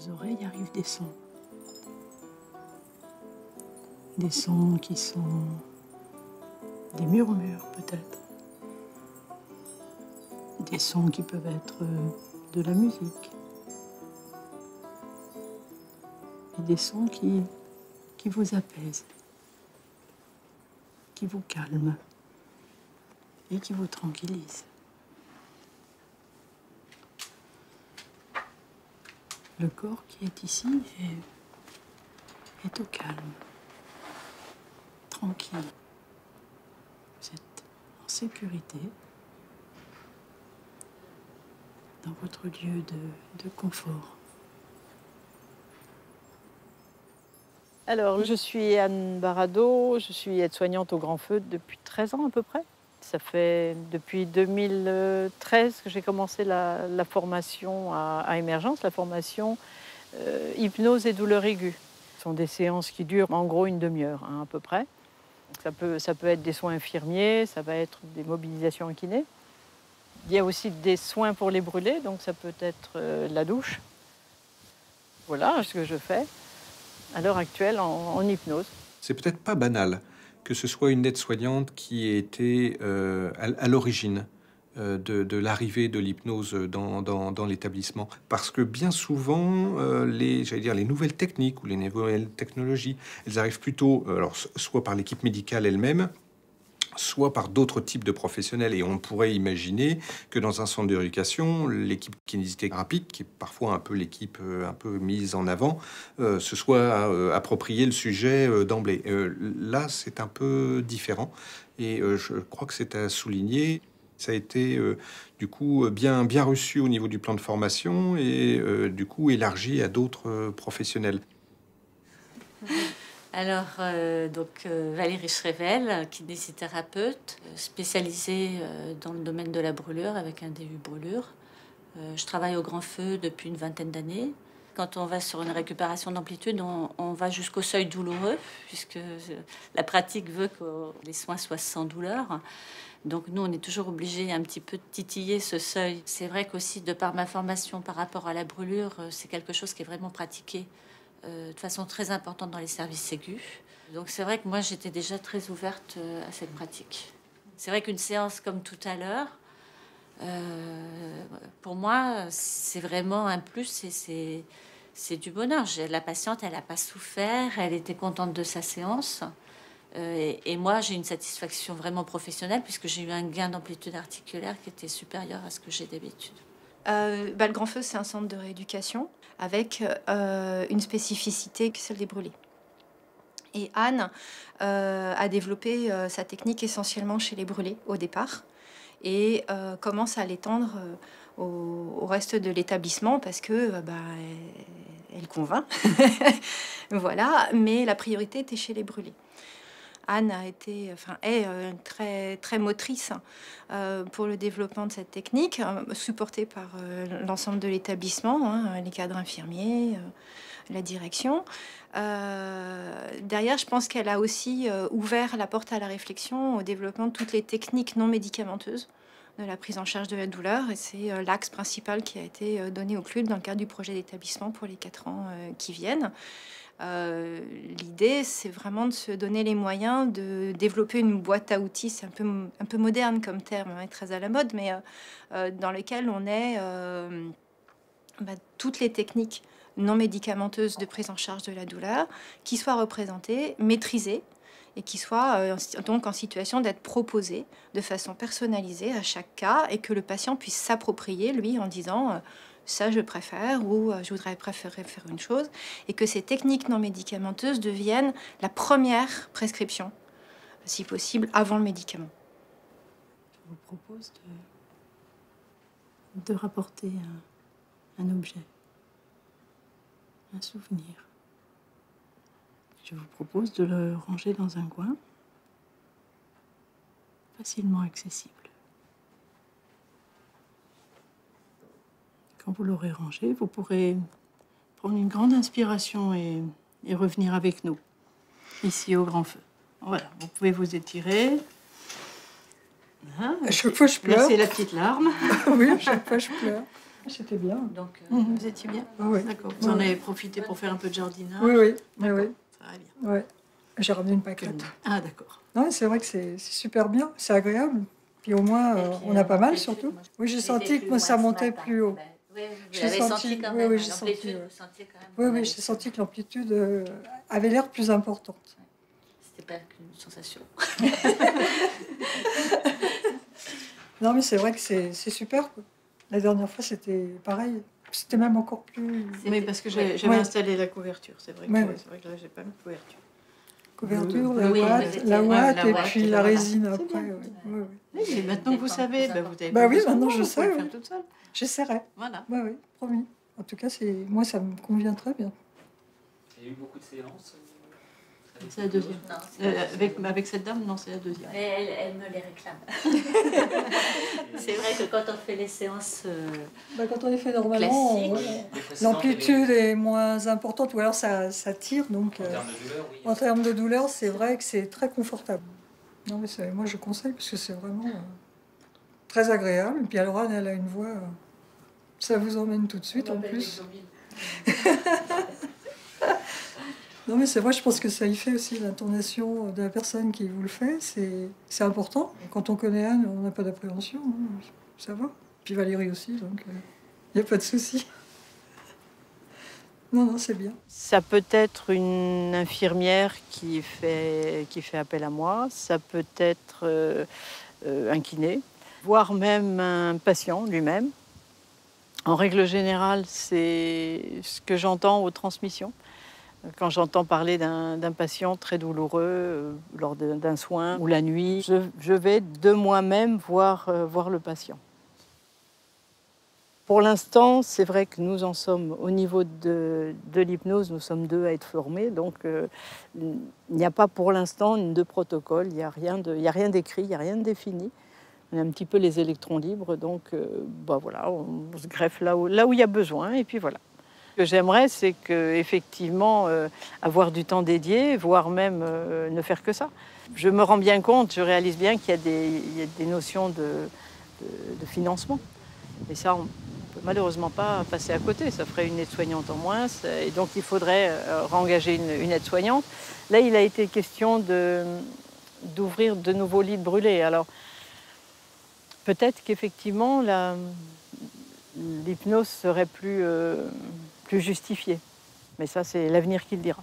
vos oreilles arrivent des sons. Des sons qui sont des murmures peut-être. Des sons qui peuvent être de la musique. Et des sons qui vous apaisent, qui vous calment et qui vous tranquillisent. Le corps qui est ici est au calme, tranquille. Vous êtes en sécurité dans votre lieu de confort. Alors, je suis Anne Barado, je suis aide-soignante au Grand Feu depuis 13 ans à peu près. Ça fait depuis 2013 que j'ai commencé la formation à Émergence, la formation hypnose et douleur aiguë. Ce sont des séances qui durent en gros une demi-heure à peu près. Ça peut être des soins infirmiers, ça va être des mobilisations en kiné. Il y a aussi des soins pour les brûlés, donc ça peut être la douche. Voilà ce que je fais à l'heure actuelle en hypnose. C'est peut-être pas banal que ce soit une aide-soignante qui ait été à l'origine de l'arrivée de l'hypnose dans l'établissement. Parce que bien souvent, les nouvelles techniques ou les nouvelles technologies, elles arrivent plutôt, alors, soit par l'équipe médicale elle-même, soit par d'autres types de professionnels. Et on pourrait imaginer que dans un centre d'éducation, l'équipe kinésithérapie, qui est parfois un peu l'équipe un peu mise en avant, se soit approprié le sujet d'emblée. Là, c'est un peu différent. Et je crois que c'est à souligner. Ça a été du coup bien reçu au niveau du plan de formation et du coup élargi à d'autres professionnels. Alors, Valérie Schrevel, kinésithérapeute, spécialisée dans le domaine de la brûlure avec un DU brûlure. Je travaille au Grand Feu depuis une vingtaine d'années. Quand on va sur une récupération d'amplitude, on va jusqu'au seuil douloureux, puisque la pratique veut que les soins soient sans douleur. Donc nous, on est toujours obligé un petit peu de titiller ce seuil. C'est vrai qu'aussi, de par ma formation par rapport à la brûlure, c'est quelque chose qui est vraiment pratiqué de façon très importante dans les services aigus. Donc c'est vrai que moi, j'étais déjà très ouverte à cette pratique. C'est vrai qu'une séance comme tout à l'heure, pour moi, c'est vraiment un plus et c'est du bonheur. La patiente, elle n'a pas souffert, elle était contente de sa séance. Et moi, j'ai une satisfaction vraiment professionnelle puisque j'ai eu un gain d'amplitude articulaire qui était supérieur à ce que j'ai d'habitude. Le Grand Feu, c'est un centre de rééducation avec une spécificité qui est celle des brûlés. Et Anne a développé sa technique essentiellement chez les brûlés au départ et commence à l'étendre au reste de l'établissement parce que elle convainc. Voilà, mais la priorité était chez les brûlés. Anne est très, très motrice pour le développement de cette technique, supportée par l'ensemble de l'établissement, les cadres infirmiers, la direction. Derrière, je pense qu'elle a aussi ouvert la porte à la réflexion, au développement de toutes les techniques non médicamenteuses de la prise en charge de la douleur. Et c'est l'axe principal qui a été donné au CLUD dans le cadre du projet d'établissement pour les 4 ans qui viennent. L'idée, c'est vraiment de se donner les moyens de développer une boîte à outils. C'est un peu moderne comme terme, très à la mode, mais dans lequel on est toutes les techniques non médicamenteuses de prise en charge de la douleur qui soient représentées, maîtrisées et qui soient donc en situation d'être proposées de façon personnalisée à chaque cas et que le patient puisse s'approprier, lui, en disant ça je préfère ou je voudrais préférer faire une chose, et que ces techniques non médicamenteuses deviennent la première prescription, si possible, avant le médicament. Je vous propose de rapporter un objet, un souvenir. Je vous propose de le ranger dans un coin, facilement accessible. Quand vous l'aurez rangé, vous pourrez prendre une grande inspiration et revenir avec nous, ici au Grand Feu. Voilà, vous pouvez vous étirer. À chaque fois, je pleure. Placer la petite larme. Oui, à chaque fois, je pleure. C'était bien. Donc, Vous étiez bien? Ah oui. D'accord. Vous en avez profité pour faire un peu de jardinage? Oui, oui. D'accord. Oui. Très bien. Ouais. J'ai ramené une pâquerette. Ah, d'accord. Non, c'est vrai que c'est super bien, c'est agréable. Puis au moins, on a pas mal surtout. Oui, j'ai senti que moi, ça montait plus haut. J'ai senti quand même. Oui, j'ai senti. Oui, oui, j'ai senti que l'amplitude avait l'air plus importante. C'était pas qu'une sensation. Non, mais c'est vrai que c'est super, quoi. La dernière fois, c'était pareil. C'était même encore plus... Oui, parce que j'avais installé la couverture. C'est vrai, c'est vrai que là, j'ai pas mis de couverture. Couverture, Oui, la ouate la et ouate, puis et la voilà. résine C'est après. bien. Oui, oui. Oui, et maintenant que vous savez, vous avez Bah pas oui, besoin de maintenant moi, je vous pouvez sais, le faire oui. toute seule. J'essaierai. Voilà. Oui, oui, promis. En tout cas, moi, ça me convient très bien. Il y a eu beaucoup de séances. C'est la deuxième. Avec cette dame, non, c'est la deuxième. Mais elle me les réclame. C'est vrai que quand on fait les séances Bah, quand on les fait normalement, classiques, l'amplitude est moins importante, ou alors ça tire. Donc, En termes de douleur, oui. en termes de douleur, c'est vrai que c'est très confortable. Non, mais moi, je conseille parce que c'est vraiment très agréable. Et puis alors, Anne, elle a une voix, ça vous emmène tout de suite en plus. Non, mais c'est vrai, je pense que ça y fait aussi l'intonation de la personne qui vous le fait. C'est important. Quand on connaît Anne, on n'a pas d'appréhension. Hein, ça va. Puis Valérie aussi, donc il n'y a pas de souci. Non, non, c'est bien. Ça peut être une infirmière qui fait appel à moi, ça peut être un kiné, voire même un patient lui-même. En règle générale, c'est ce que j'entends aux transmissions. Quand j'entends parler d'un patient très douloureux lors d'un soin ou la nuit, je vais de moi-même voir le patient. Pour l'instant, c'est vrai que nous en sommes, au niveau de l'hypnose, nous sommes 2 à être formés, donc il n'y a pas pour l'instant de protocole, il n'y a rien d'écrit, il n'y a rien de défini. On a un petit peu les électrons libres, donc voilà, on se greffe là où il y a besoin, et puis voilà. Ce que j'aimerais, c'est qu'effectivement, avoir du temps dédié, voire même ne faire que ça. Je me rends bien compte, je réalise bien qu'il y a des notions de financement. Et ça, on ne peut malheureusement pas passer à côté. Ça ferait une aide-soignante en moins. Et donc, il faudrait réengager une aide-soignante. Là, il a été question d'ouvrir de nouveaux lits de brûlés. Alors, peut-être qu'effectivement, l'hypnose serait plus justifiée. Mais ça, c'est l'avenir qui le dira.